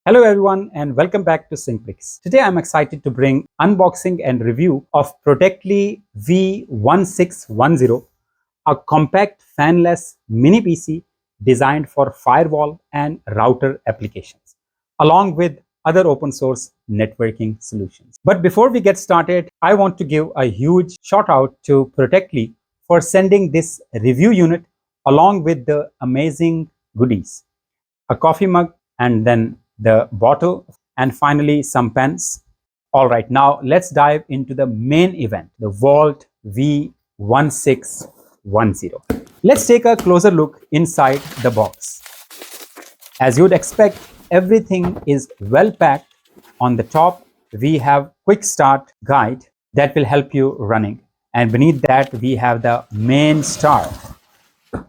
Hello everyone and welcome back to Sync. Today I'm excited to bring unboxing and review of Protectli V1610, a compact fanless mini PC designed for firewall and router applications, along with other open source networking solutions. But before we get started, I want to give a huge shout out to Protectli for sending this review unit along with the amazing goodies, a coffee mug, and then the bottle, and finally some pens. All right, now let's dive into the main event, the Vault V1610. Let's take a closer look inside the box. As you'd expect, everything is well packed. On the top, we have quick start guide that will help you running. And beneath that, we have the main star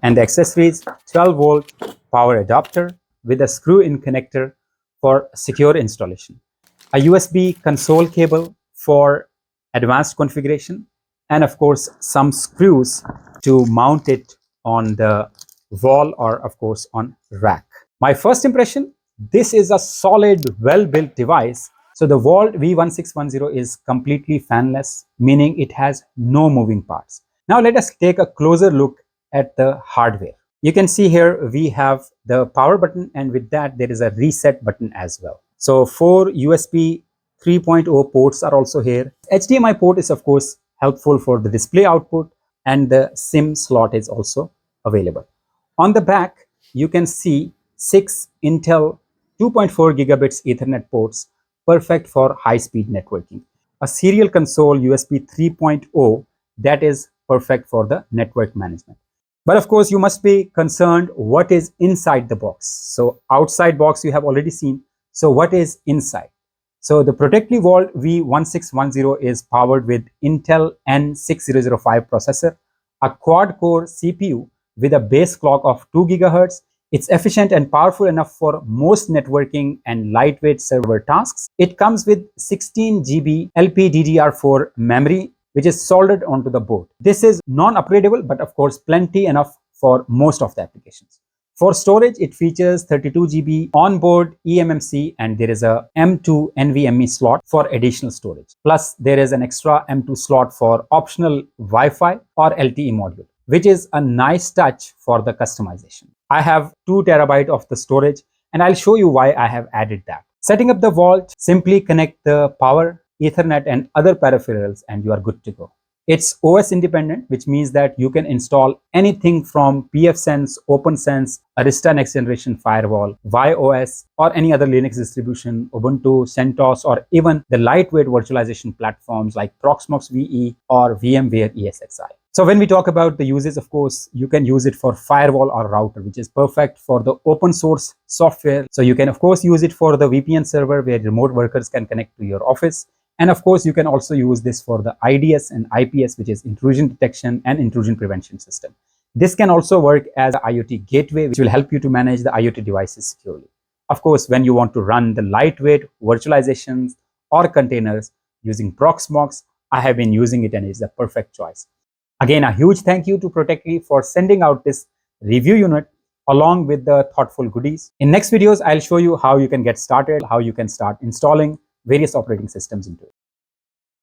and the accessories, 12-volt power adapter with a screw-in connector for secure installation, a USB console cable for advanced configuration, and of course some screws to mount it on the wall or of course on rack. My first impression, this is a solid, well-built device. So the Vault V1610 is completely fanless, meaning it has no moving parts. Now let us take a closer look at the hardware. You can see here we have the power button, and with that there is a reset button as well. So 4 USB 3.0 ports are also here. HDMI port is of course helpful for the display output, and the SIM slot is also available. On the back you can see 6 Intel 2.4 gigabits Ethernet ports, perfect for high-speed networking. A serial console USB 3.0 that is perfect for the network management. But of course, you must be concerned what is inside the box. So outside box you have already seen. So what is inside? So the Protectli Vault V1610 is powered with Intel N6005 processor, a quad-core CPU with a base clock of 2 GHz. It's efficient and powerful enough for most networking and lightweight server tasks. It comes with 16 GB LPDDR4 memory, which is soldered onto the board. This is non-upgradable, but of course plenty enough for most of the applications. For storage, it features 32 GB onboard eMMC, and there is a M2 NVMe slot for additional storage. Plus, there is an extra M2 slot for optional Wi-Fi or LTE module, which is a nice touch for the customization. I have 2 TB of the storage, and I'll show you why I have added that. Setting up the Vault, simply connect the power, Ethernet and other peripherals, and you are good to go. It's OS independent, which means that you can install anything from pfSense, OPNsense, Arista next generation firewall, YOS, or any other Linux distribution, Ubuntu, CentOS, or even the lightweight virtualization platforms like Proxmox VE or VMware ESXi. So when we talk about the uses, of course, you can use it for firewall or router, which is perfect for the open source software. So you can of course use it for the VPN server where remote workers can connect to your office. And of course, you can also use this for the IDS and IPS, which is intrusion detection and intrusion prevention system. This can also work as an IoT gateway, which will help you to manage the IoT devices securely. Of course, when you want to run the lightweight virtualizations or containers using Proxmox, I have been using it and it's the perfect choice. Again, a huge thank you to Protectli for sending out this review unit along with the thoughtful goodies. In next videos, I'll show you how you can get started, how you can start installing various operating systems into it.